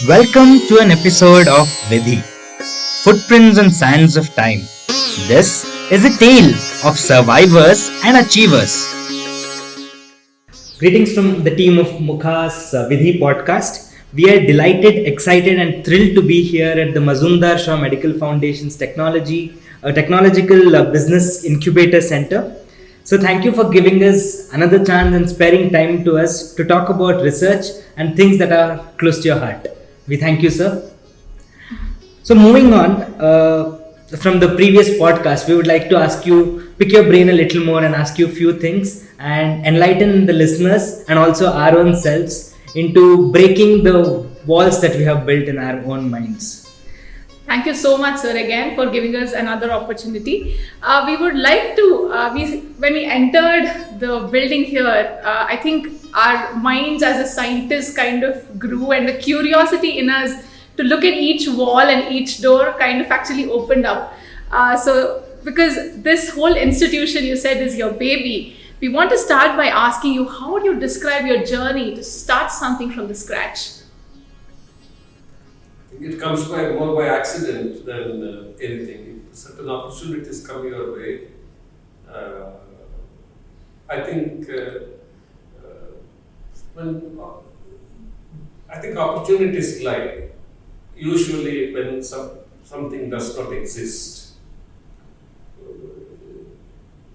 Welcome to an episode of Vidhi, Footprints and Sands of Time. This is a tale of survivors and achievers. Greetings from the team of Mukha's Vidhi podcast. We are delighted, excited, and thrilled to be here at the Mazumdar Shah Medical Foundation's Technological Business Incubator Center. So, thank you for giving us another chance and sparing time to us to talk about research and things that are close to your heart. We thank you, sir. So, moving on from the previous podcast, we would like to ask you, pick your brain a little more and ask you a few things and enlighten the listeners and also our own selves into breaking the walls that we have built in our own minds. Thank you so much, sir, again for giving us another opportunity. We would like to, when we entered the building here, I think our minds as a scientist kind of grew, and the curiosity in us to look at each wall and each door kind of actually opened up. Because this whole institution you said is your baby, we want to start by asking you, how would you describe your journey to start something from the scratch? It comes more by accident than anything. If certain opportunities come your way, I think opportunities lie usually when something does not exist.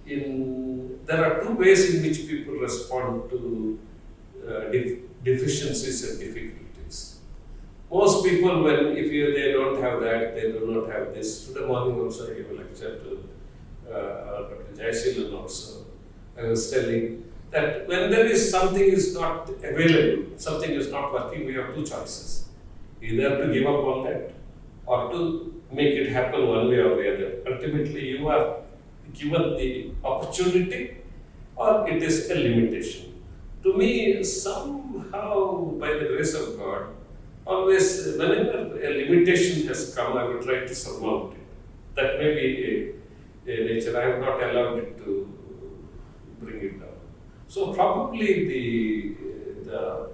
There are two ways in which people respond to deficiencies and difficulties. Most people, they don't have that, they do not have this. Today morning also I gave a lecture to Dr. Jayasilan also. I was telling that when there is something is not available, something is not working, we have two choices. Either to give up on that or to make it happen one way or the other. Ultimately, you are given the opportunity or it is a limitation. To me, somehow, by the grace of God, always, whenever a limitation has come, I will try to surmount it. That may be a nature. I have not allowed it to bring it down. So probably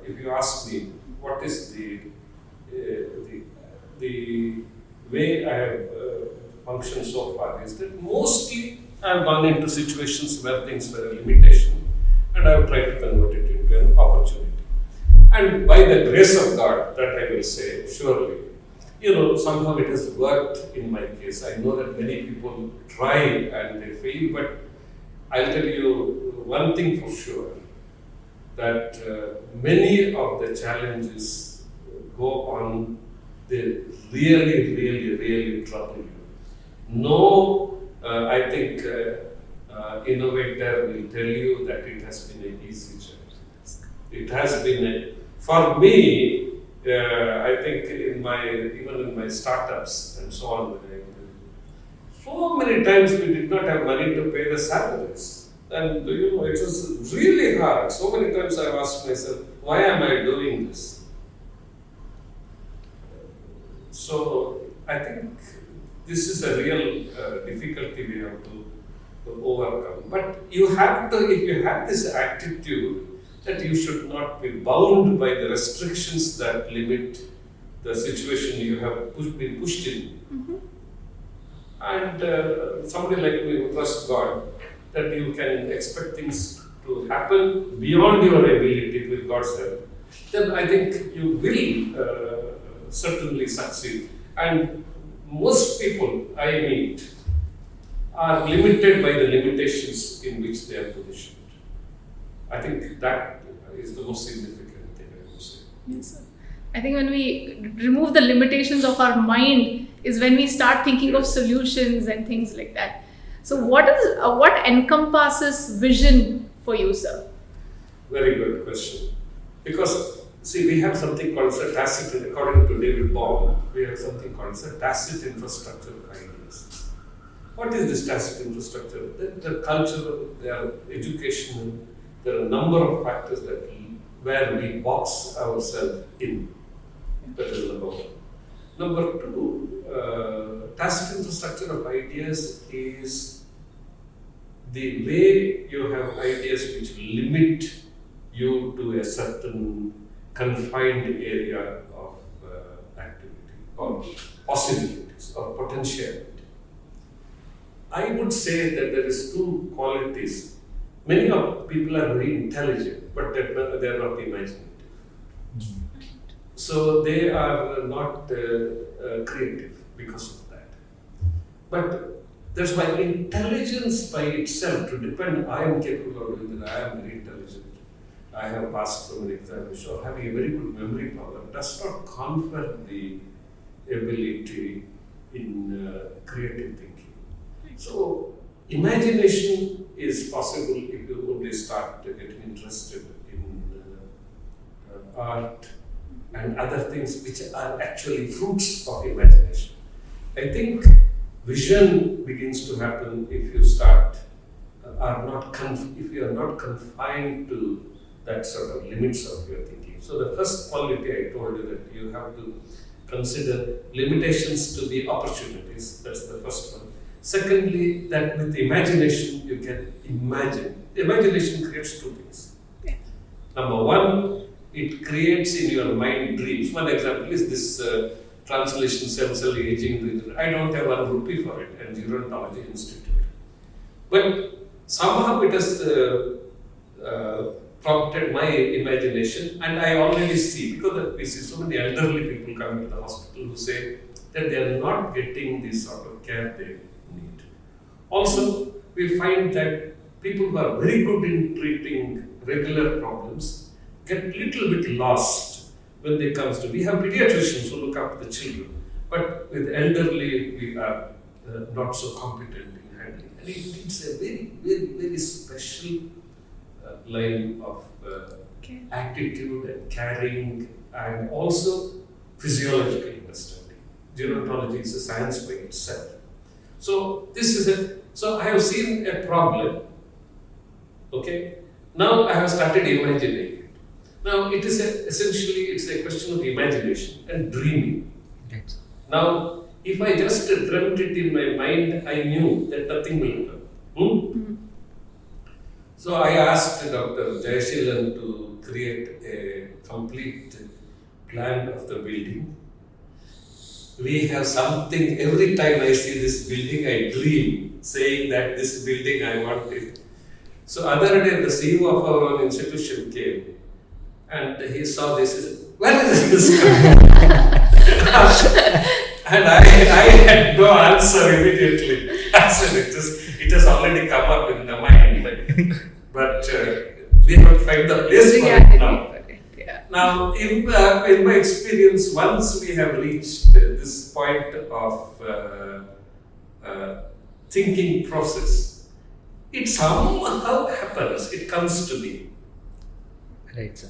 if you ask me what is the way I have functioned so far, is that mostly I have gone into situations where things were a limitation, and I have tried to convert it into an opportunity. And by the grace of God, that I will say, surely, somehow it has worked in my case. I know that many people try and they fail, but I'll tell you one thing for sure, that many of the challenges go on, they really, really, really trouble you. No, I think innovator will tell you that it has been an easy journey. It has been for me, I think even in my startups and so on, so many times we did not have money to pay the salaries. And it was really hard. So many times I asked myself, why am I doing this? So I think this is a real difficulty we have to overcome. But if you have this attitude, that you should not be bound by the restrictions that limit the situation you have been pushed in. Mm-hmm. And somebody like me who trusts God, that you can expect things to happen beyond your ability with God's help, then I think you will certainly succeed. And most people I meet are limited by the limitations in which they are positioned. I think that is the most significant thing I would say. Yes, sir. I think when we remove the limitations of our mind is when we start thinking of solutions and things like that. So what encompasses vision for you, sir? Very good question. Because we have something called a tacit, according to David Baum, we have something called a tacit infrastructure of ideas. What is this tacit infrastructure? The cultural, they are educational. There are a number of factors where we box ourselves in. That is number one. Number two, tacit infrastructure of ideas is the way you have ideas which limit you to a certain confined area of or possibilities or potentiality. I would say that there is two qualities. Many of people are very intelligent, but they are not imaginative. So they are not creative because of that. But that's why intelligence by itself, to depend, I am capable of doing that, I am very intelligent, I have passed so many exams, or having a very good memory power, does not confer the ability in creative thinking. So imagination is possible if you only start getting interested in art and other things which are actually fruits of imagination. I think vision begins to happen if you start if you are not confined to that sort of limits of your thinking. So the first quality I told you that you have to consider limitations to be opportunities. That's the first one. Secondly, that with imagination you can imagine. Imagination creates two things. Yeah. Number one, it creates in your mind dreams. One example is this translation cell aging. I don't have 1 rupee for it at Gerontology Institute. But somehow it has prompted my imagination, and I already see, because we see so many elderly people coming to the hospital who say that they are not getting the sort of care they need. Also, we find that people who are very good in treating regular problems get little bit lost when they comes to. We have pediatricians who look after the children, but with elderly we are not so competent in handling. And it's a very, very, very special line of attitude and caring, and also physiological understanding. Gerontology is a science by itself. So this is so I have seen a problem. Okay, now I have started imagining it. Now it is essentially a question of imagination and dreaming. Right. Now, if I just dreamt it in my mind, I knew that nothing will happen. So I asked Dr. Jayashilan to create a complete plan of the building. We have something, every time I see this building, I dream, saying that this building I want it. So other day, the CEO of our own institution came, and he saw this, he said, "Where is this coming?" And I had no answer immediately. I said, it has already come up in the mind, but we have to find the place for it now. Yeah. Now, in my experience, once we have reached this point of thinking process, it somehow happens, it comes to me. Right, sir.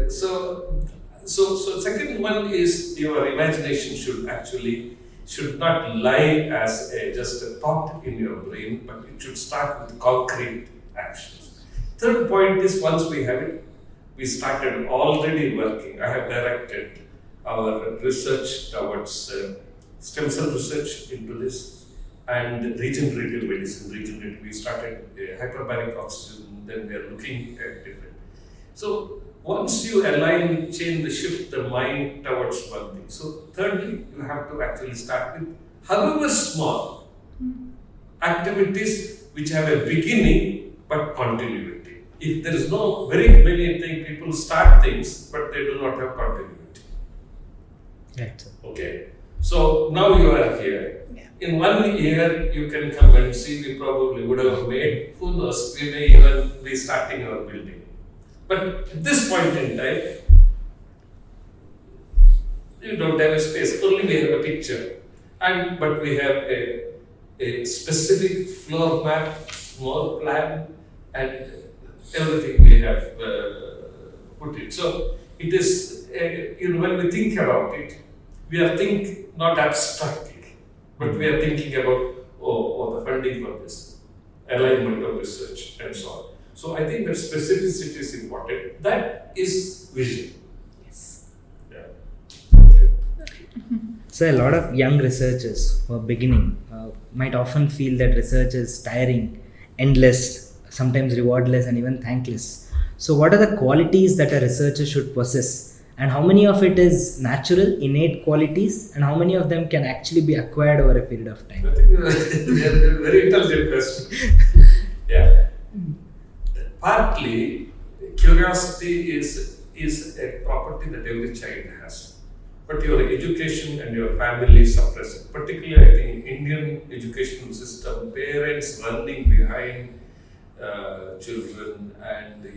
So second one is your imagination should not lie as just a thought in your brain, but it should start with concrete actions. Third point is, once we have it, we started already working. I have directed our research towards stem cell research into this, and regenerative medicine. We started hyperbaric oxygen, then we are looking at different. So once you align, change, shift the mind towards one thing. So thirdly, you have to actually start with, however small, activities which have a beginning but continuity. If there is no very many things, people start things, but they do not have continuity. Right. Okay. So now you are here. Yeah. In 1 year, you can come and see, we probably would have made, who knows, we may even be starting our building. But at this point in time, you don't have a space, only we have a picture. But we have a specific floor map, small plan, and everything we have put it. So it is, when we think about it, we are thinking not abstractly, but we are thinking about, the funding for this, alignment of research, and so on. So I think that specificity is important. That is vision. Yes. Yeah. Okay. So a lot of young researchers who are beginning might often feel that research is tiring, endless, sometimes rewardless, and even thankless. So what are the qualities that a researcher should possess and how many of it is natural, innate qualities, and how many of them can actually be acquired over a period of time? I think they're very intelligent question. Yeah. Partly, curiosity is a property that every child has. But your education and your family suppress it. Particularly, I think, in Indian educational system, parents running behind children, and it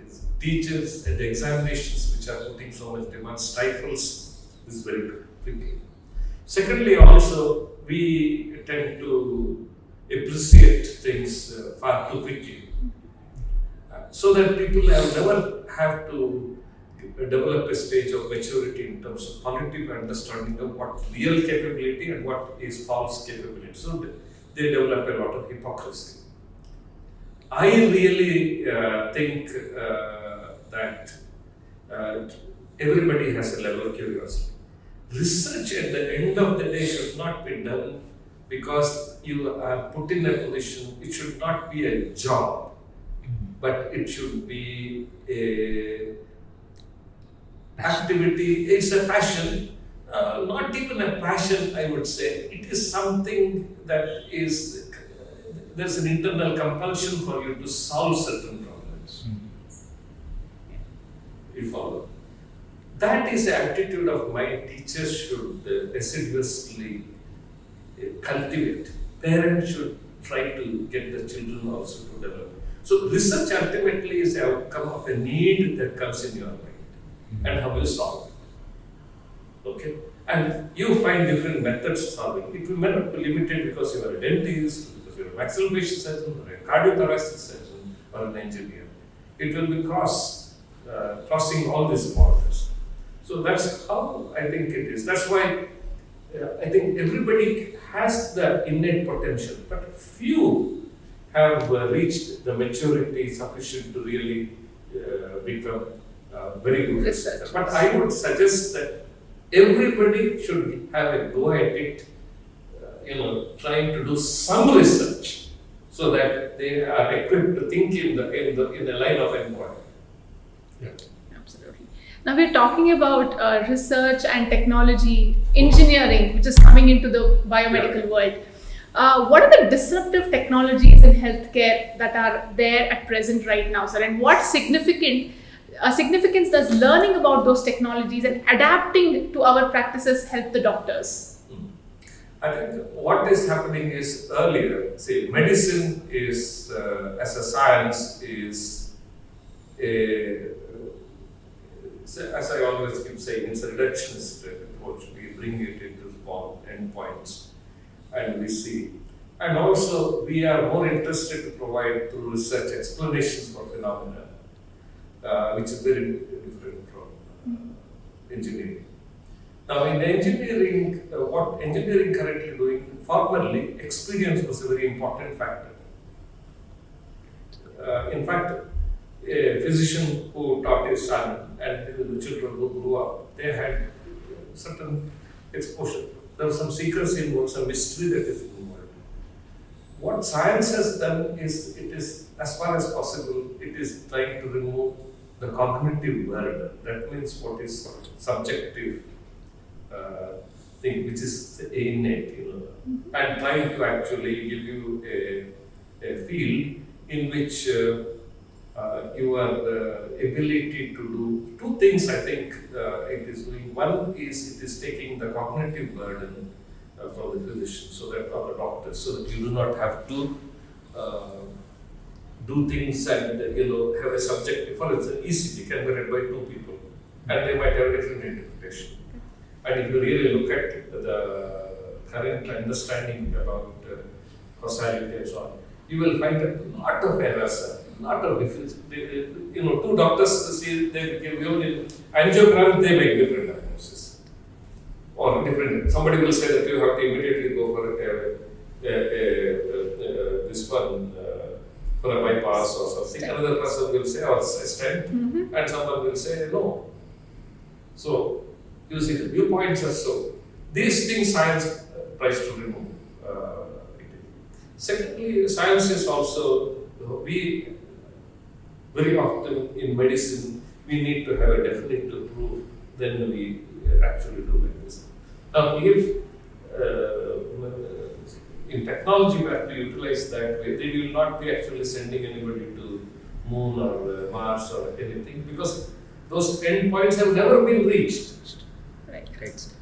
is teachers and the examinations which are putting so much demand stifles this very quickly. Secondly, also we tend to appreciate things far too quickly, so that people never have to develop a stage of maturity in terms of qualitative understanding of what real capability and what is false capability. So they develop a lot of hypocrisy. I really think that everybody has a level of curiosity. Research at the end of the day should not be done because you are put in a position. It should not be a job, but it should be a activity. It's a passion, not even a passion, I would say. It is something that is, there's an internal compulsion for you to solve certain problems. You follow? That is the attitude of mind teachers should assiduously cultivate. Parents should try to get the children also to develop. So research ultimately is the outcome of a need that comes in your mind. And how you solve it. Okay? And you find different methods of solving it. You may not be limited because you are a dentist, because you are a maxillofacial surgeon, or a cardiothoracic surgeon, or an engineer. It will be crossing all these borders. So that's how I think it is. That's why I think everybody has the innate potential, but few have reached the maturity sufficient to really become very good researcher. But I would suggest that everybody should have a go at it, trying to do some research so that they are equipped to think in the line of inquiry. Yeah. Absolutely. Now we're talking about research and technology, engineering, which is coming into the biomedical world. What are the disruptive technologies in healthcare that are there at present right now, sir? And what significance does learning about those technologies and adapting to our practices help the doctors? I think what is happening is earlier, medicine is, as a science, is as I always keep saying, it's a reductionist approach. We bring it into small endpoints and we see. And also, we are more interested to provide through research explanations for phenomena, which is very different from engineering. Now, in engineering, what engineering currently doing, formerly, experience was a very important factor. In fact, a physician who taught his son and the children who grew up, they had certain exposure. There was some secrecy involved, some mystery that is involved. What science has done is, it is, as far as possible, it is trying to remove the cognitive burden. That means what is subjective thing, which is innate, and trying to actually give you a field in which your ability to do two things. I think it is doing. One is it is taking the cognitive burden from the physician, so that from the doctors, so that you do not have to do things and have a subjective. For instance, ECG can be read by two people, and they might have a different interpretation. And if you really look at the current understanding about causality and so on, you will find a lot of errors, a lot of difference. Two doctors see they give you in angiogram, they make different diagnosis or different. Somebody will say that you have to immediately go for this one for a bypass or something. Another person will say or a stent, and someone will say no. So you see the viewpoints are so. These things science tries to remove. Secondly, science is also, we very often in medicine we need to have a definite proof, then we actually do like this. Now, if in technology we have to utilize that way, they will not be actually sending anybody to Moon or Mars or anything, because those endpoints have never been reached. Right.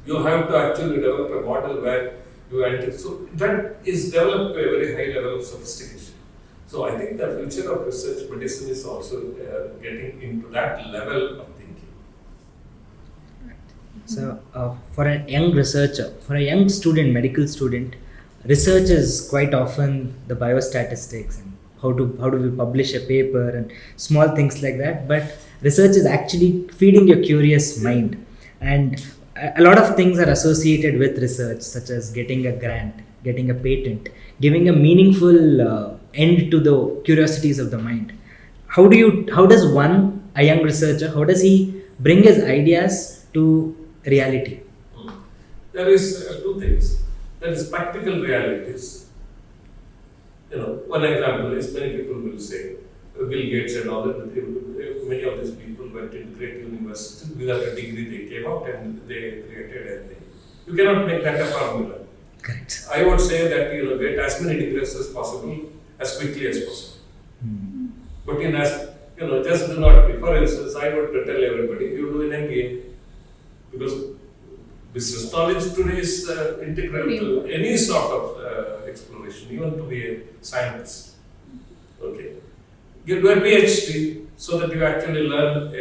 You have to actually develop a model where you anticipate. So that is developed to a very high level of sophistication. So I think the future of research medicine is also getting into that level of thinking. So for a young researcher, for a young student, medical student, research is quite often the biostatistics and how do we publish a paper and small things like that. But research is actually feeding your curious mind, and a lot of things are associated with research, such as getting a grant, getting a patent, giving a meaningful end to the curiosities of the mind. How does a young researcher, how does he bring his ideas to reality? There is two things. There is practical realities. One example is many people will say, Bill Gates and all that, many of these people went in great universities without a degree, they came out and they created a thing. You cannot make that a formula. Correct. I would say that get as many degrees as possible, as quickly as possible. But just do not. For instance, I would tell everybody, you do an MBA, because business knowledge today is integral to any sort of exploration, even to be a scientist. Okay, you do a PhD so that you actually learn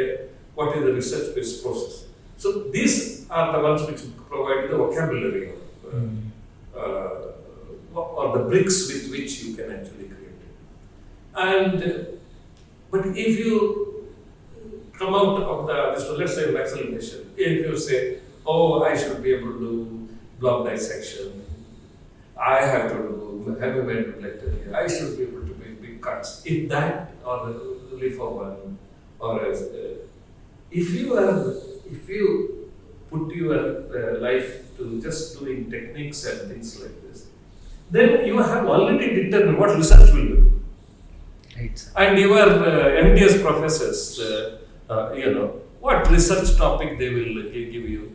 what is the research-based process. So these are the ones which provide the vocabulary or the bricks with which you can actually create it. But if you come out of this, let's say maxillation, if you say, oh, I should be able to do block dissection, I have to do heavy metal here, I should be able to make big cuts. If that, or lymphoma, or if you put your life to just doing techniques and things like this, then you have already determined what research will do. Right. And your MDS professors, what research topic they will give you.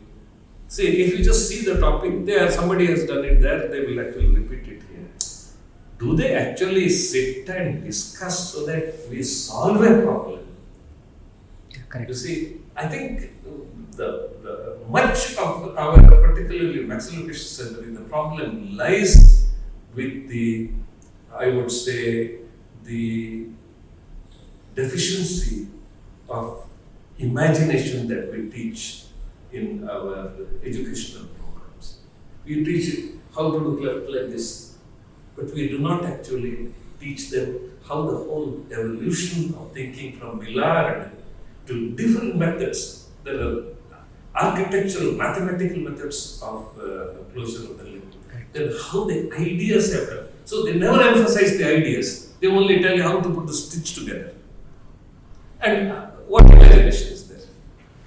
See, if you just see the topic there, somebody has done it there, they will actually repeat it here. Do they actually sit and discuss so that we solve a problem? Correct. You see, I think the much of our, particularly maxillofacial surgery, the problem lies with the deficiency of imagination that we teach in our educational programs. We teach how to look like this, but we do not actually teach them how the whole evolution of thinking from Millard to different methods. There are architectural, mathematical methods of closure of the limb. Then how the ideas have come. So they never emphasize the ideas. They only tell you how to put the stitch together. And what imagination is there?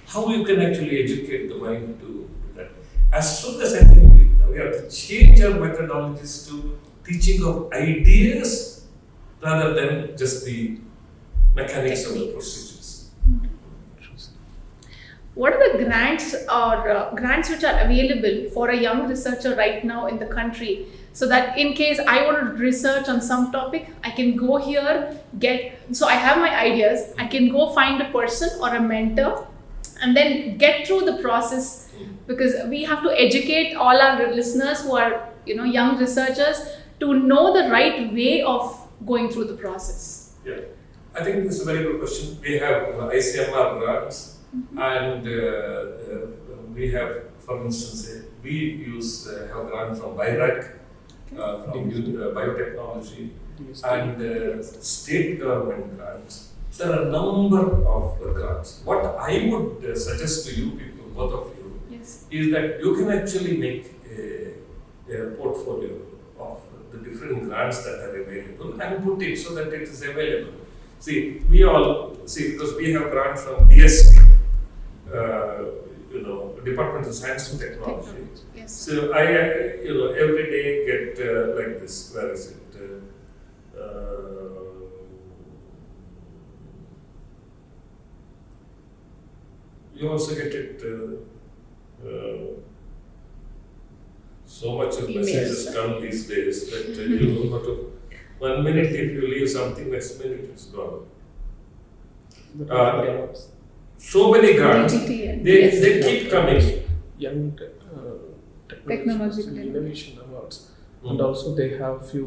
How you can actually educate the mind to do that? As soon as I think we have to change our methodologies to teaching of ideas rather than just the mechanics of the procedures. What are the grants or grants which are available for a young researcher right now in the country, so that in case I want to research on some topic, I can go here, so I have my ideas, I can go find a person or a mentor and then get through the process, because we have to educate all our listeners who are young researchers to know the right way of going through the process. Yeah, I think this is a very good question. We have ICMR grants. And we have, for instance, we have grant from BIRAC, from biotechnology, and state government grants. There are a number of grants. What I would suggest to you people, both of you, yes, is that you can actually make a portfolio of the different grants that are available and put it so that it is available. See, because we have grant from DSP. Department of Science and Technology. Yes. So I, every day get like this. Where is it? you also get it. So much of messages come these days that you got to 1 minute if you leave something, next minute it's gone. So many grants, they keep coming. Young technological innovation awards, and also they have few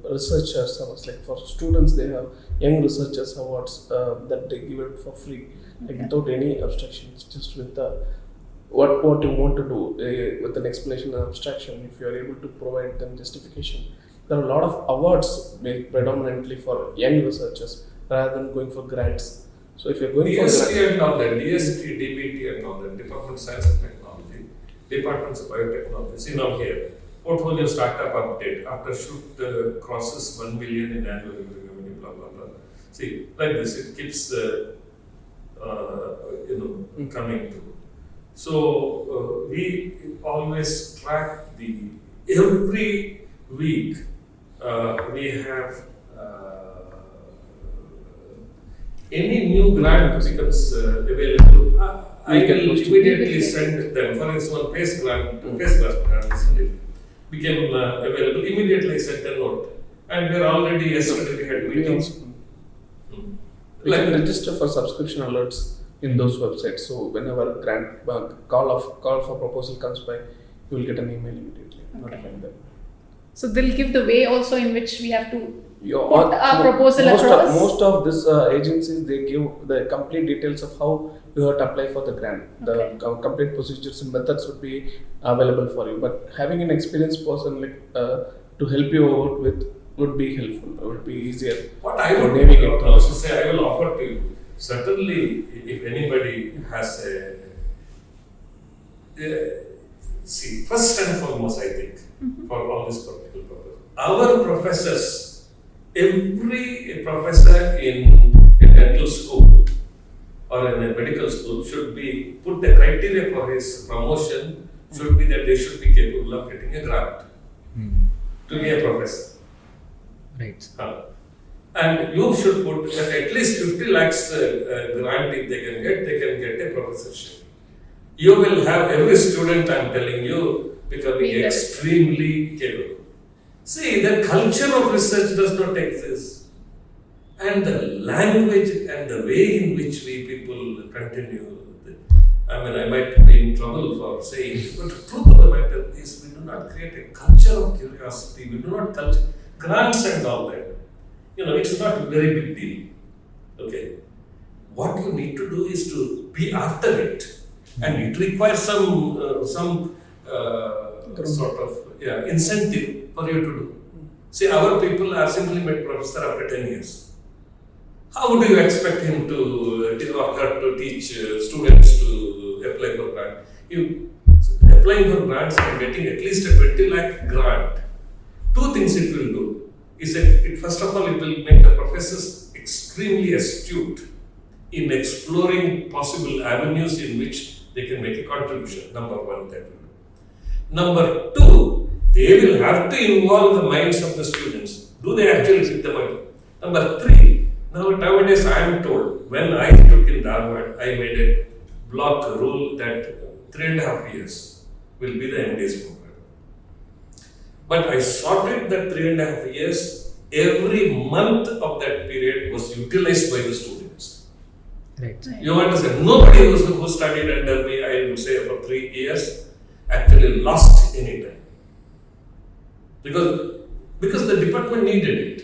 researchers awards. Like for students, they have young researchers awards that they give it for free, like without any abstractions, just with the what you want to do with an explanation and abstraction. If you are able to provide them justification, there are a lot of awards made predominantly for young researchers rather than going for grants. So if you're going DST and all that, DST, DBT and all that, Department of Science and Technology, Departments of Biotechnology, see now here, portfolio startup update, after shoot crosses 1 million in annual revenue, blah, blah, blah. See, like this, it keeps, coming through. So, we always track every week, we have any new grant becomes available, I will immediately send them. For instance, one PACE grant became available, immediately sent a note. And we are already, yesterday we had meetings. We can register for subscription alerts in those websites. So whenever a grant call for proposal comes by, you will get an email immediately notifying them. So they'll give the way also in which we have to put a proposal across. Most of these agencies, they give the complete details of how you have to apply for the grant. The complete procedures and methods would be available for you. But having an experienced person to help you out with would be helpful. It would be easier. What I would also say, I will offer to you. Certainly, if anybody has see, first and foremost, I think, for all this particular purpose, our professors, every professor in a dental school or in a medical school should be put the criteria for his promotion should be that they should be capable of getting a grant to be a professor. Right. And you should put at least 50 lakhs grant if they can get a professorship. You will have every student, I am telling you, becoming extremely capable. See, the culture of research does not exist. And the language and the way in which we people continue, I might be in trouble for saying, but the truth of the matter is we do not create a culture of curiosity, we do not culture grants and all that. It's not a very big deal. Okay. What you need to do is to be after it. And it requires some sort of incentive for you to do. See, our people are simply made professor after 10 years. How do you expect him to teach students to apply for grant? Applying for grants and getting at least a 20 lakh grant. Two things it will do. First of all, it will make the professors extremely astute in exploring possible avenues in which they can make a contribution. Number one, that will do. Number two, they will have to involve the minds of the students. Do they actually fit the mind? Number three, nowadays I am told, when I took in Harvard, I made a block rule that 3.5 years will be the MD's program. But I sorted that 3.5 years, every month of that period was utilized by the students. Right. You understand? Nobody who studied under me, I would say for 3 years, actually lost any time. Because the department needed it.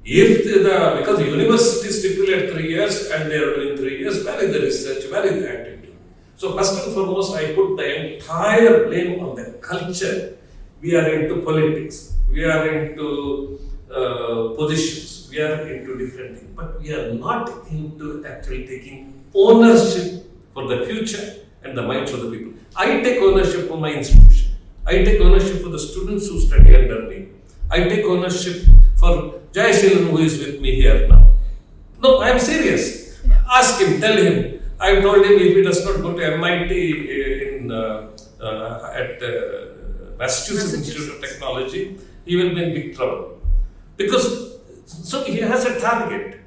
Because the university stipulated 3 years and they are doing 3 years, where is the research, where is the activity? So first and foremost, I put the entire blame on the culture. We are into politics, we are into positions, we are into different things, but we are not into actually taking ownership for the future and the minds of the people. I take ownership for my institution. I take ownership for the students who study under me. I take ownership for Jai Shilan, who is with me here now. No, I am serious. Ask him, tell him. I told him if he does not go to MIT at Massachusetts Institute of Technology, he will be in big trouble. So he has a target.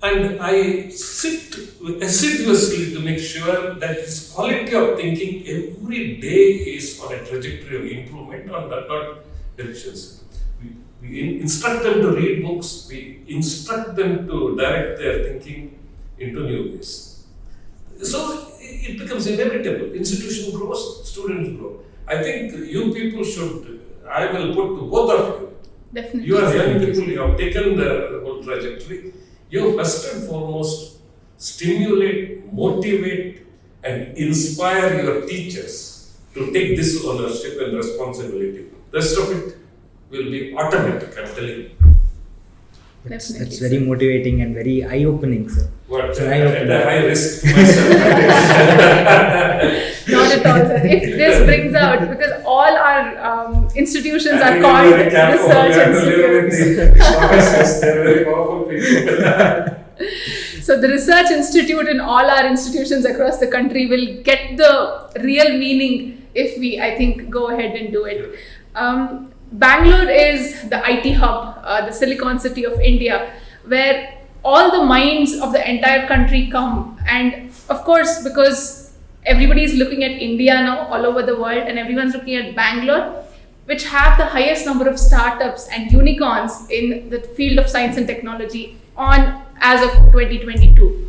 And I sit assiduously to make sure that his quality of thinking every day is on a trajectory of improvement, on that not deficiency. We instruct them to read books, we instruct them to direct their thinking into new ways. So it becomes inevitable. Institution grows, students grow. I think you people should, I will put to both of you. Definitely. You are young people, you have taken the whole trajectory. You first and foremost stimulate, motivate, and inspire your teachers to take this ownership and responsibility. Rest of it will be automatic, I'm telling you. That's very motivating and very eye-opening, sir. At a high risk to myself. Not at all, sir. If this brings out, because all our institutions are called research institutes. They're very powerful people. So the research institute in all our institutions across the country will get the real meaning if we, I think, go ahead and do it. Bangalore is the IT hub, the Silicon City of India, where all the minds of the entire country come. And of course, because everybody is looking at India now all over the world, and everyone's looking at Bangalore, which have the highest number of startups and unicorns in the field of science and technology as of 2022.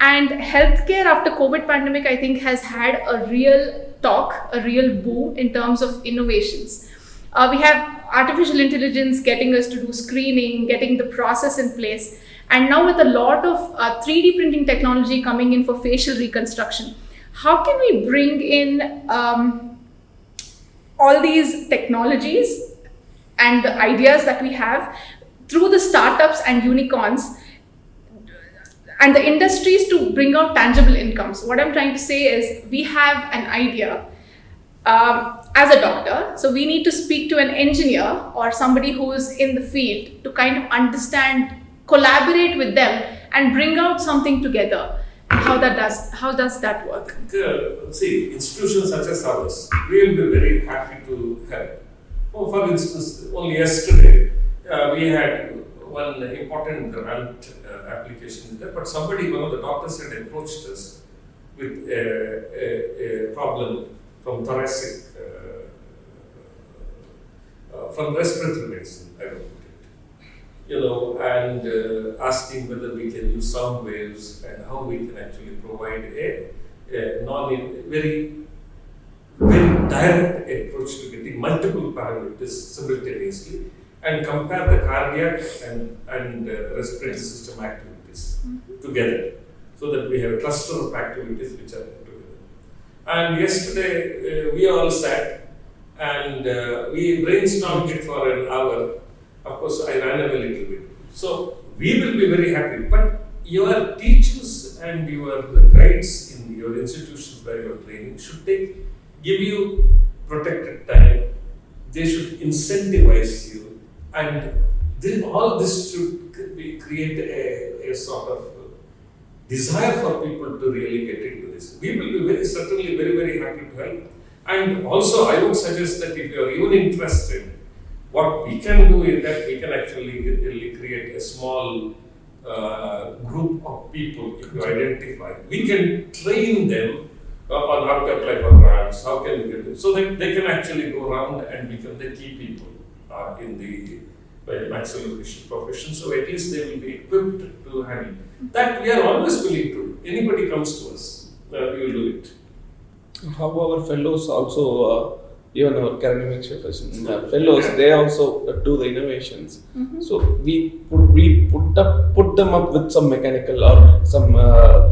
And healthcare after COVID pandemic, I think, has had a real boom in terms of innovations. We have artificial intelligence getting us to do screening, getting the process in place. And now with a lot of 3D printing technology coming in for facial reconstruction, how can we bring in all these technologies and the ideas that we have through the startups and unicorns and the industries to bring out tangible incomes? What I'm trying to say is, we have an idea as a doctor, so we need to speak to an engineer or somebody who is in the field to kind of understand, collaborate with them and bring out something together. How does that work? See, institutions such as ours, we will be very happy to help. For instance, only yesterday we had one important grant application there, but one of the doctors had approached us with a problem from thoracic, from respiratory medicine, I wrote it, and asking whether we can use sound waves and how we can actually provide a very direct approach to getting multiple parameters simultaneously and compare the cardiac and respiratory system activities together, so that we have a cluster of activities which are together. And yesterday we all sat and we brainstormed it for an hour. Of course, I ran away a little bit. So we will be very happy. But your teachers and your guides in your institutions where you are training should give you protected time. They should incentivize you, and all this should create a sort of desire for people to really get into this. We will be certainly very happy to help. And also, I would suggest that if you are even interested, what we can do is that we can actually really create a small group of people. If you identify, we can train them on how to apply for grants, how can we get it, so that they can actually go around and become the key people in the maxillofacial profession. So at least they will be equipped to handle that. We are always willing to. Anybody comes to us, we will do it. How our fellows also, even our Cranio-Maxillofacial fellows, they also do the innovations. So we put them up with some mechanical or some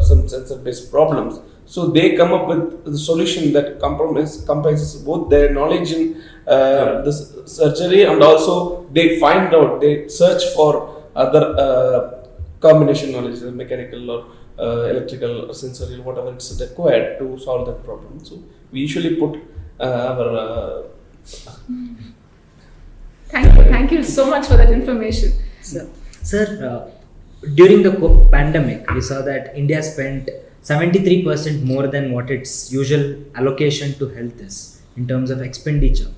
sensor-based problems. So they come up with the solution that comprises both their knowledge in the surgery, and also they search for other combination knowledge, mechanical or electrical or sensory, whatever it's required to solve that problem. So we usually put our Thank you so much for that information. Sir, during the pandemic, we saw that India spent 73% more than what its usual allocation to health is in terms of expenditure.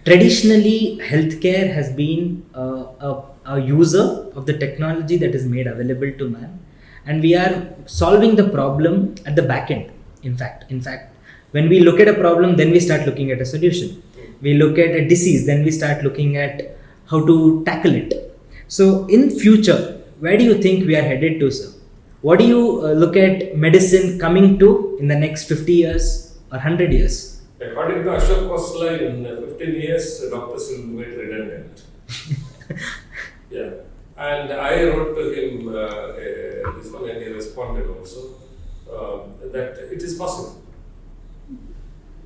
Traditionally, healthcare has been a a user of the technology that is made available to man, and we are solving the problem at the back end. In fact, when we look at a problem, then we start looking at a solution. We look at a disease, then we start looking at how to tackle it. So in future, where do you think we are headed to, sir? What do you look at medicine coming to in the next 50 years or 100 years? According to Ashok Khosla, in 15 years, doctors will be made redundant. Yeah. And I wrote to him this one, and he responded also that it is possible.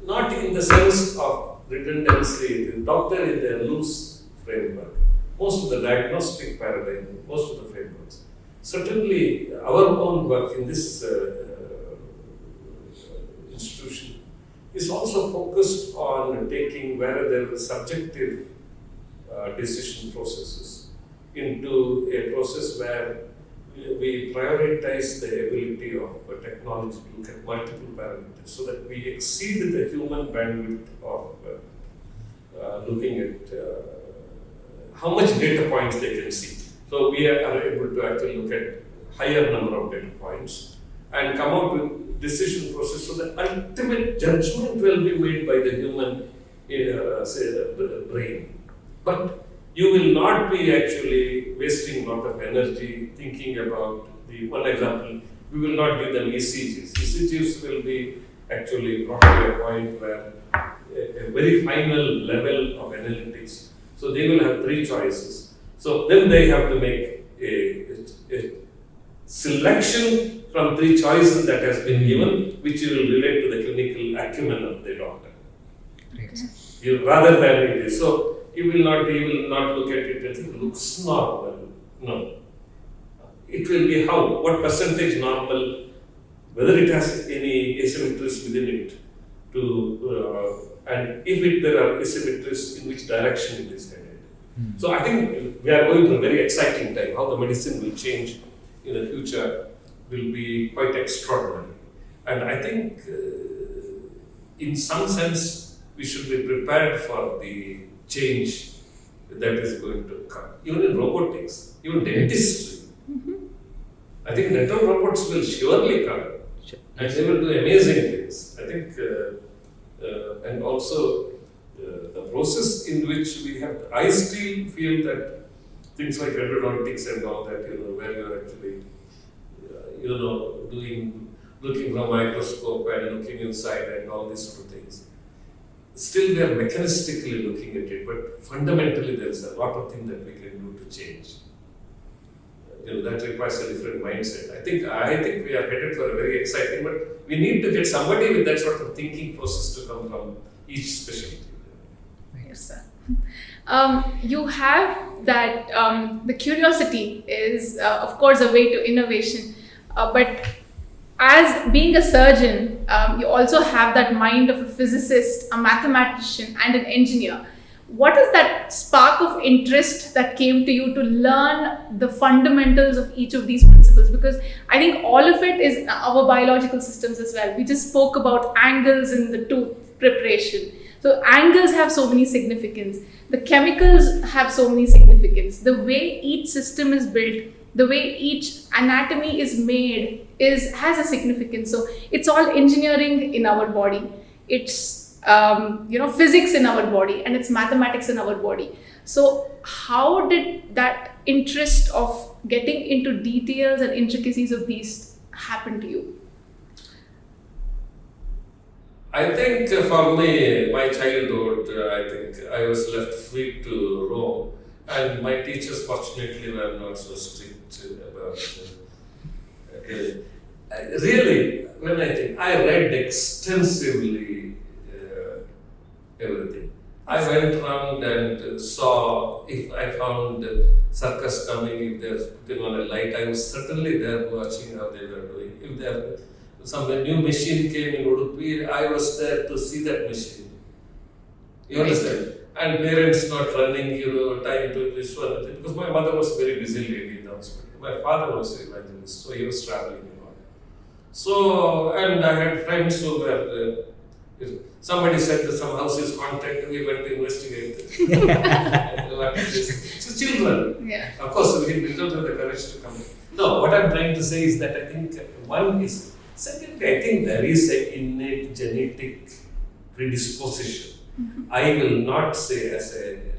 Not in the sense of redundancy, the doctor in their loose framework. Most of the diagnostic paradigm, most of the frameworks. Certainly, our own work in this institution is also focused on taking where there is subjective decision processes into a process where we prioritize the ability of technology to look at multiple parameters so that we exceed the human bandwidth of looking at how much data points they can see. So we are able to actually look at higher number of data points and come out with decision process so the ultimate judgment will be made by the human brain. But you will not be actually wasting a lot of energy thinking about the one example. We will not give them ECGs. ECGs will be actually brought to a point where a very final level of analytics. So they will have 3 choices. So then they have to make a selection from 3 choices that has been given, which will relate to the clinical acumen of the doctor. Rather than it is. So he will not look at it and think it looks normal. No. It will be what percentage normal, whether it has any asymmetries within it, and if there are asymmetries, in which direction it is headed. So I think we are going through a very exciting time. How the medicine will change in the future will be quite extraordinary. And I think in some sense we should be prepared for the change that is going to come. Even in robotics, even dentistry. I think dental robots will surely come. And they will do amazing things. I think, and also the process in which we have, I still feel that things like endodontics and all that, where you're actually, looking from a microscope and looking inside and all these sort of things. Still, we are mechanistically looking at it, but fundamentally, there is a lot of things that we can do to change. That requires a different mindset. I think we are headed for a very exciting, but we need to get somebody with that sort of thinking process to come from each specialty. Yes, sir. You have that, the curiosity is, of course, a way to innovation, but as being a surgeon, you also have that mind of a physicist, a mathematician, and an engineer. What is that spark of interest that came to you to learn the fundamentals of each of these principles? Because I think all of it is our biological systems as well. We just spoke about angles in the tooth preparation. So angles have so many significance. The chemicals have so many significance. The way each system is built, the way each anatomy is made has a significance. So it's all engineering in our body. It's physics in our body, and it's mathematics in our body. So how did that interest of getting into details and intricacies of these happen to you? I think for me, my childhood, I think I was left free to roam, and my teachers fortunately were not so strict about it. Really, when I read extensively everything. I went around and saw if I found circus coming, if they're putting on a light, I was certainly there watching how they were doing. If some new machine came in Udupi, I was there to see that machine. You understand? And parents not running, time to this one. Because my mother was very busy lady in the hospital. My father was an evangelist, so he was traveling a lot. So, and I had friends who were, Somebody said that some house is haunted, we went to investigate it. What is this? So children, of course, we don't have the courage to come. No, what I'm trying to say is that I think one is, secondly, I think there is an innate genetic predisposition. I will not say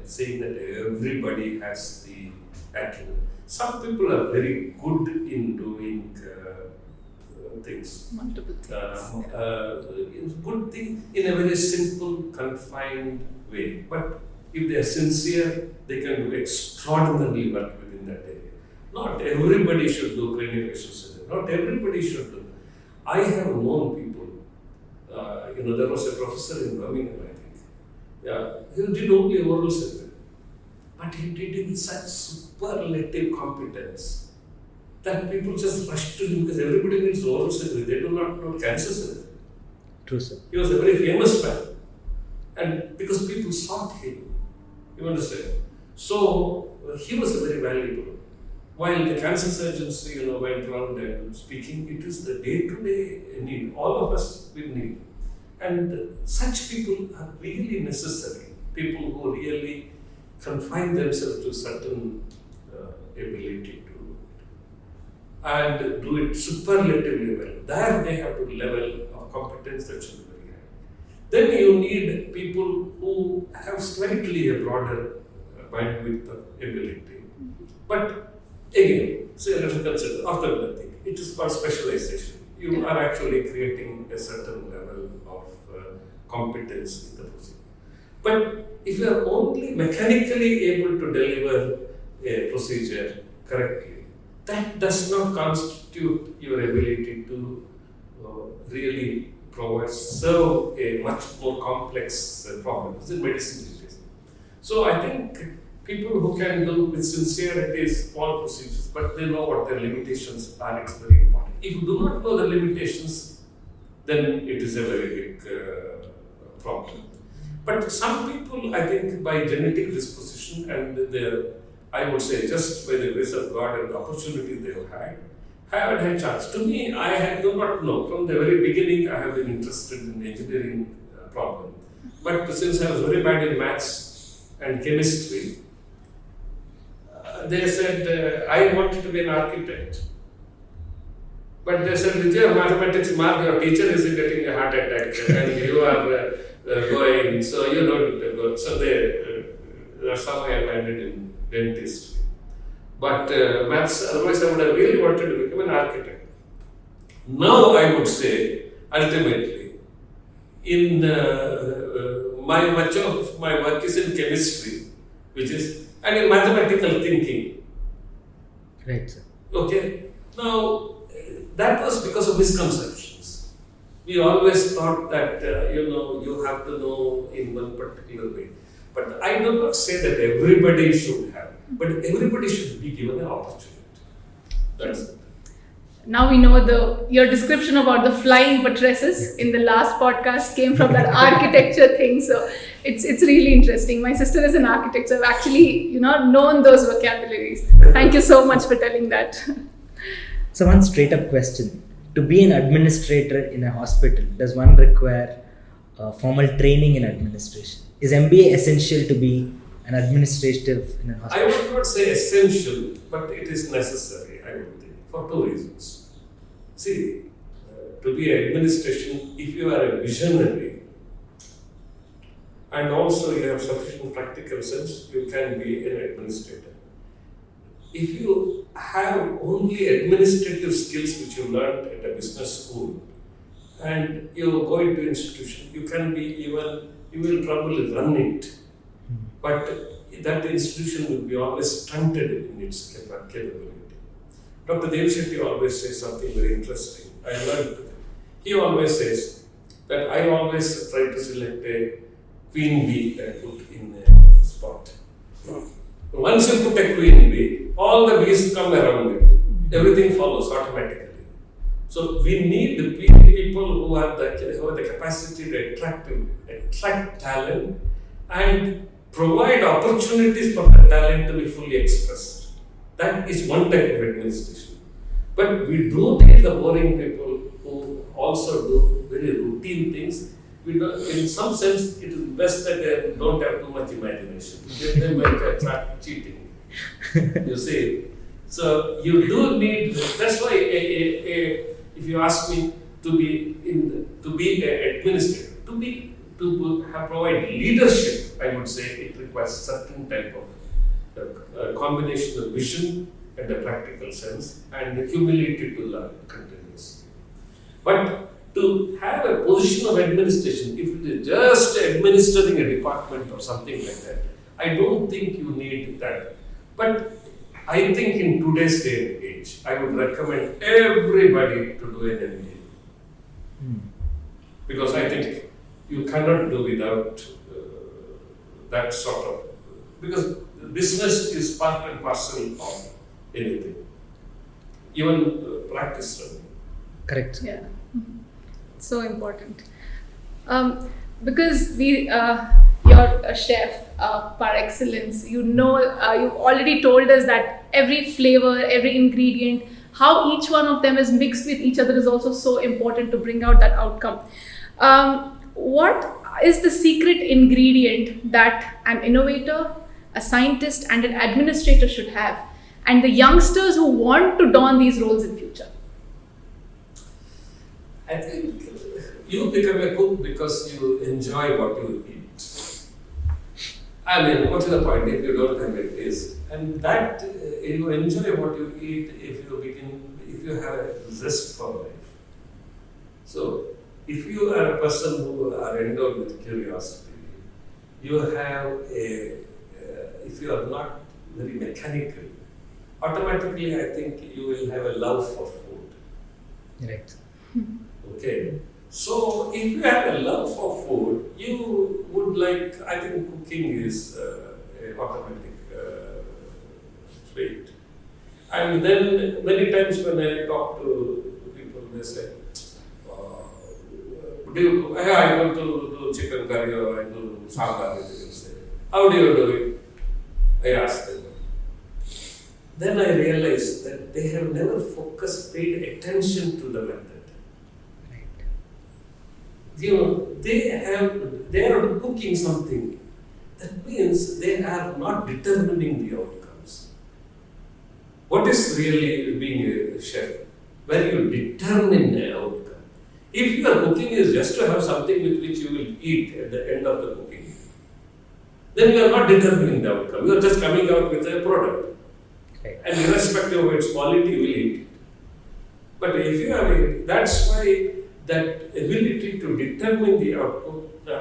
saying that everybody has the acumen. Some people are very good in doing things. Multiple things. Good thing in a very simple, confined way. But if they are sincere, they can do extraordinarily work within that area. Not everybody should do cranio-facial surgery. Not everybody should do. I have known people. There was a professor in Birmingham, I think. Yeah, he did only oral surgery, but he did it with such superlative competence that people just rushed to him because everybody needs oral surgery. They do not know cancer surgery. True, sir. He was a very famous man, and because people sought him, you understand. So he was very valuable. While the cancer surgeons, went around and speaking, it is the day-to-day need. All of us will need. And such people are really necessary. People who really confine themselves to certain ability to and do it superlatively well. There they have a level of competence that should be very high. Then you need people who have slightly a broader bandwidth of ability. But again, say let us consider after nothing. It is called specialization. You are actually creating a certain level of competence in the procedure. But if you are only mechanically able to deliver a procedure correctly, that does not constitute your ability to really serve a much more complex problem. This is medicine. So I think people who can do with sincerity small procedures, but they know what their limitations are, it's very important. If you do not know the limitations, then it is a very big problem. But some people, I think, by genetic disposition and I would say just by the grace of God and the opportunity they have had chance. To me, I do not know. From the very beginning, I have been interested in the engineering problem. But since I was very bad in maths and chemistry, they said I wanted to be an architect. But they said, with your mathematics mark, your teacher is getting a heart attack and you are going, so you don't go. So that's how I landed in dentistry. But maths, otherwise I would have really wanted to become an architect. Now I would say, ultimately, in much of my work is in chemistry, and in mathematical thinking. Right, sir. Okay. Now, that was because of misconceptions. We always thought that, you have to know in one particular way. But I do not say that everybody should have, but everybody should be given an opportunity. That's it. Now we know your description about the flying buttresses in the last podcast came from that architecture thing. So it's really interesting. My sister is an architect, so I've actually known those vocabularies. Thank you so much for telling that. So one straight up question. To be an administrator in a hospital, does one require formal training in administration? Is MBA essential to be an administrative in a hospital? I would not say essential, but it is necessary, I would think, for two reasons. See, to be an administration, if you are a visionary and also you have sufficient practical sense, you can be an administrator. If you have only administrative skills which you learned at a business school and you go into institution, you will probably run it. But that institution will be always stunted in its capability. Dr. Dev Shetty always says something very interesting. I learned. He always says that I always try to select a queen bee and put in a spot. Once you put a queen bee, all the bees come around it. Everything follows automatically. So we need the people who have the capacity to attract talent and provide opportunities for the talent to be fully expressed. That is one type of administration. But we do need the boring people who also do very routine things in some sense, it is best that they don't have too much imagination. They might start cheating. You see, so you do need. That's why, if you ask me to be an administrator, to provide leadership, I would say it requires certain type of combination of vision and a practical sense and humility to learn continuously. But to have a position of administration, if it is just administering a department or something like that, I don't think you need that. But I think in today's day and age, I would recommend everybody to do an MBA. Because I think you cannot do without that sort of, because business is part and parcel of anything, even practice learning. Correct. Yeah, so important. Because you're a chef par excellence. You've already told us that every flavor, every ingredient, how each one of them is mixed with each other is also so important to bring out that outcome. What is the secret ingredient that an innovator, a scientist, and an administrator should have, and the youngsters who want to don these roles in future? I think you become a cook because you enjoy what you eat. I mean, what is the point if you don't have a taste? And that you enjoy what you eat if you have a zest for life. So, if you are a person who are endowed with curiosity, you have if you are not very mechanical, automatically I think you will have a love for food. Right. Okay. So if you have a love for food, you would like, I think cooking is an automatic trait. And then many times when I talk to people, they say, I want to do chicken curry or I do sambar. How do you do it? I ask them. Then I realized that they have never paid attention to the method. They are cooking something. That means they are not determining the outcomes. What is really being a chef? Where you determine the outcome. If your cooking is just to have something with which you will eat at the end of the cooking, then you are not determining the outcome. You are just coming out with a product. Okay. And irrespective of its quality, you will eat it. But if you have that's why that ability to determine the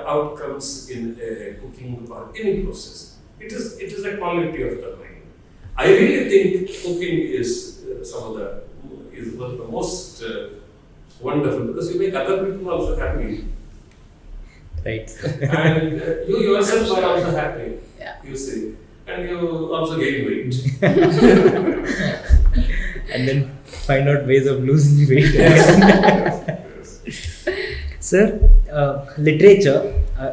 outcomes in cooking or any process, it is a quality of the mind. I really think cooking is one of the most wonderful, because you make other people also happy. Right. And you yourself are also happy. Yeah. You see, and you also gain weight. And then find out ways of losing weight. Sir, literature.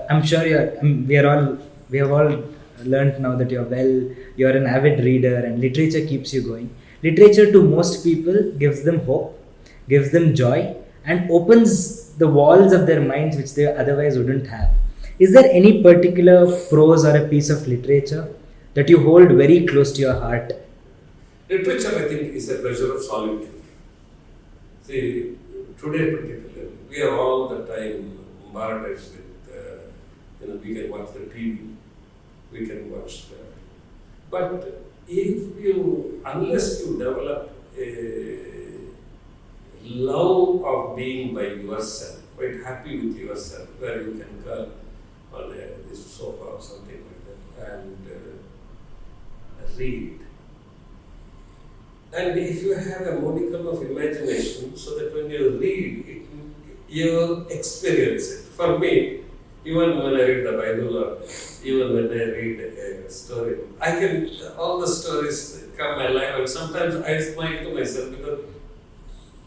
I'm sure we have all learned now that you're an avid reader, and literature keeps you going. Literature to most people gives them hope, gives them joy, and opens the walls of their minds which they otherwise wouldn't have. Is there any particular prose or a piece of literature that you hold very close to your heart? Literature, I think, is a pleasure of solitude. See, today particularly, we are all the time bombarded with, we can watch the TV, we can watch the... But unless you develop a love of being by yourself, quite happy with yourself, where you can curl on this sofa or something like that and read. And if you have a modicum of imagination, so that when you read, you experience it. For me, even when I read the Bible or even when I read a story, all the stories come alive, and sometimes I smile to myself because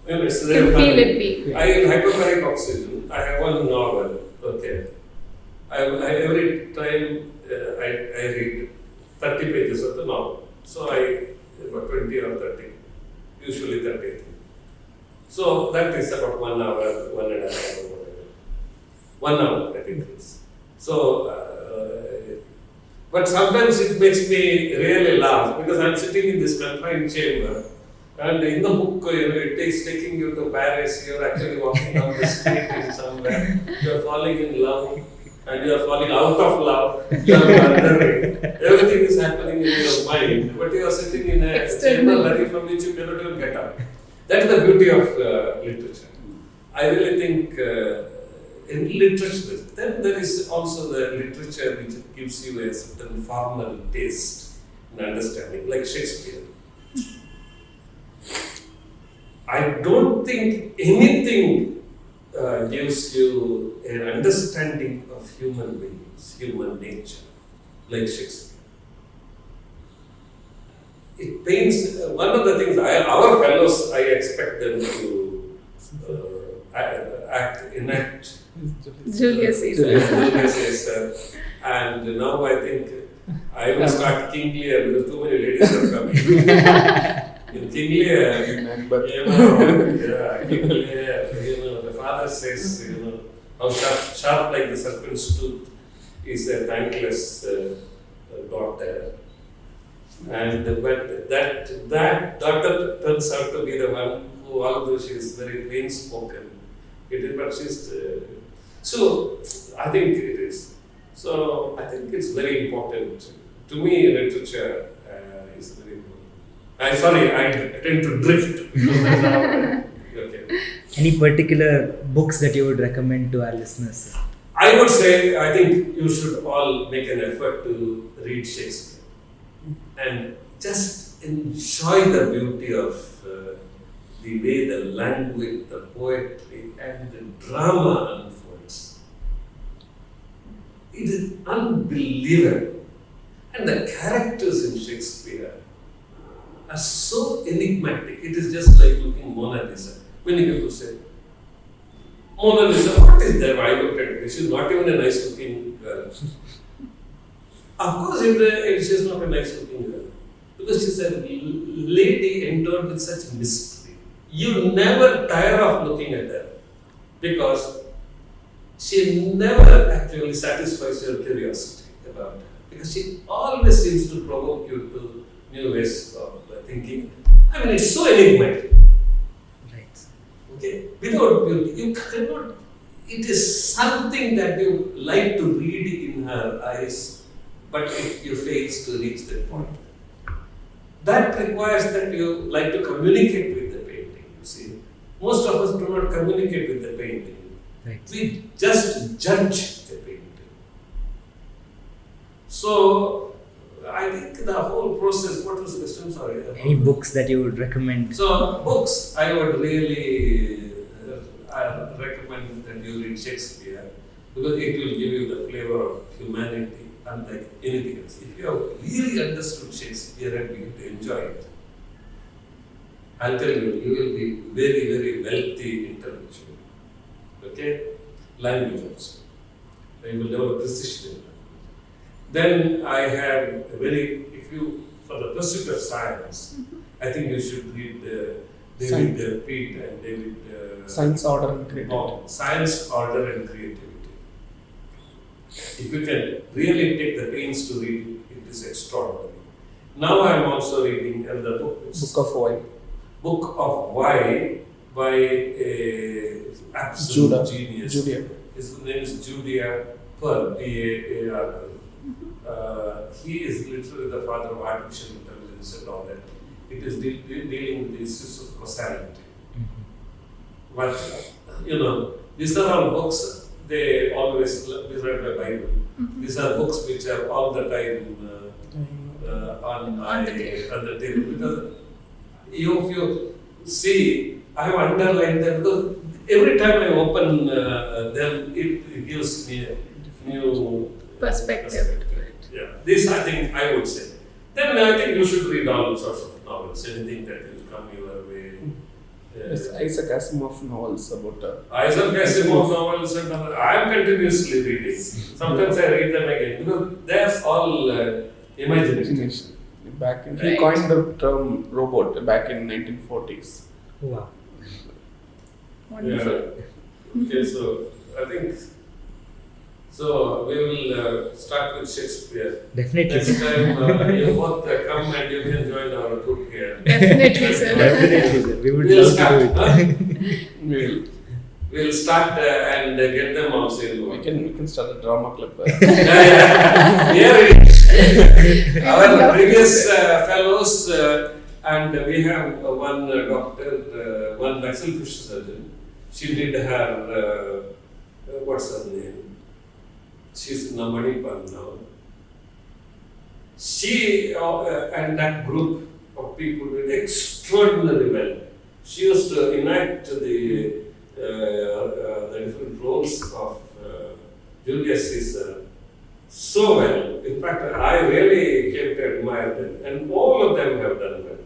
it's You feel it. I have hyperbaric oxygen. I have one novel. Okay. Every time I read 30 pages of the novel. So about 20 or 30, usually 30. So that is about 1 hour, 1.5 hours, whatever. 1 hour, I think it is. So, but sometimes it makes me really laugh because I'm sitting in this confined chamber, and in the book, it takes taking you to Paris. You're actually walking down the street in somewhere. You're falling in love, and you're falling out of love. You're wondering. Everything is happening in your mind, but you are sitting in a chamber from which you cannot even get up. That's the beauty of literature. I really think in literature, then there is also the literature which gives you a certain formal taste and understanding, like Shakespeare. I don't think anything gives you an understanding of human beings, human nature, like Shakespeare. It paints, one of the things, our fellows, I expect them to enact Julius Caesar. Julius Caesar. And now I think I will start King Lear because too many ladies are coming. In King Lear, King Lear, the father says, how sharp like the serpent's tooth is a thankless daughter. And but that daughter turns out to be the one who, although she is very plain spoken, but she's so I think it is. So I think it's very important. To me, literature is very important. I tend to drift. Okay. Any particular books that you would recommend to our listeners? I would say, I think you should all make an effort to read Shakespeare and just enjoy the beauty of the way the language, the poetry, and the drama unfolds. It is unbelievable. And the characters in Shakespeare are so enigmatic. It is just like looking Mona Lisa. Many people say, Mona Lisa, what is there? I looked at her. She's not even a nice looking girl. Of course, she's not a nice looking girl. Because she's a lady endowed with such mystery. You never tire of looking at her. Because she never actually satisfies your curiosity about her. Because she always seems to provoke you to new ways of thinking. I mean, it's so enigmatic. Right. Okay? Without beauty, you cannot. It is something that you like to read in her eyes, but you fail to reach that point. That requires that you like to communicate with the painting. You see, most of us do not communicate with the painting. Right. We just judge the painting. So, I think the whole process, what was the question? Sorry. Any books that you would recommend? So, books, I would really recommend that you read Shakespeare because it will give you the flavor of humanity unlike anything else. If you have really understood Shakespeare and begin to enjoy it, I'll tell you, you will be very, very wealthy intellectual. Okay? Language also. You will develop precision. Then I have for the pursuit of science, I think you should read David Pete and David. Science, Order and Creativity. Science, Order and Creativity. If you can really take the pains to read it, it is extraordinary. Now I am also reading the book. Book of Why. Book of Why by a absolute genius. Julia. His name is Julia Pearl, P-A-A-R-L. He is literally the father of artificial intelligence and all that. It is dealing with the issues of causality. But, these are all books, these are the Bible. These are books which are all the time on the table. Because if you see, I have underlined them because every time I open them, it gives me a new perspective. Yeah, this I think I would say. Then I think you should read all sorts of novels, anything that will come your way. Yes, Isaac Asimov novels about Isaac Asimov novels and I am continuously reading. Sometimes I read them again because that's all imagination. He coined the term robot back in 1940s. Wow. Wonderful. Yeah. Okay, so I think So we will start with Shakespeare. Definitely. Next time you both come and you can join our group here. Definitely, sir. Definitely, sir. We would We'll love start. to do it. We'll start and get them also involved. We can start a drama club. Here it is. Our previous fellows, and we have one doctor, one maxillofacial surgeon. She did her, what's her name? She's in Manipal now. She and that group of people did extraordinarily well. She used to enact the different roles of Julius Caesar so well. In fact, I really came to admire them, and all of them have done well.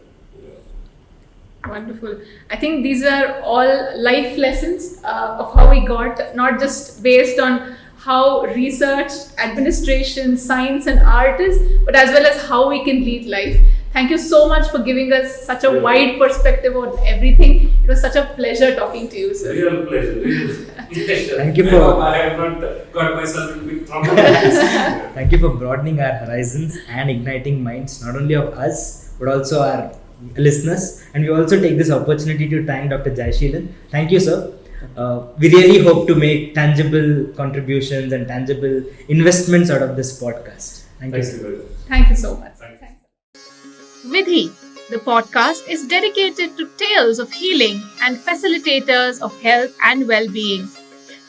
Wonderful. I think these are all life lessons of how we got, not just based on how research, administration, science and art is, but as well as how we can lead life. Thank you so much for giving us such a wide perspective on everything. It was such a pleasure talking to you, sir. Real pleasure. Real pleasure. Thank you for. I have not got myself in big trouble. Thank you for broadening our horizons and igniting minds, not only of us, but also our listeners. And we also take this opportunity to thank Dr. Jaisheelan. Thank you, sir. We really hope to make tangible contributions and tangible investments out of this podcast. Thank you, sir. Thank you so much. Vidhi, the podcast is dedicated to tales of healing and facilitators of health and well-being.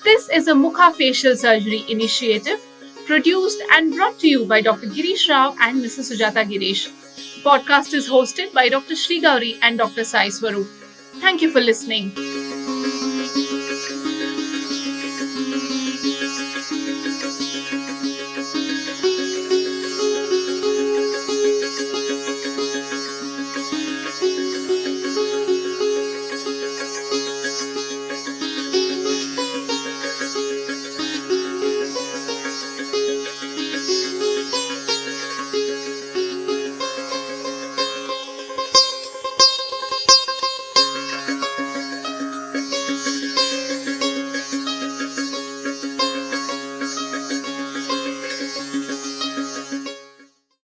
This is a MukhaPODCAST surgery initiative produced and brought to you by Dr. Girish Rao and Mrs. Sujatha Girish. The podcast is hosted by Dr. Sri Gauri and Dr. Sai Swaroop. Thank you for listening.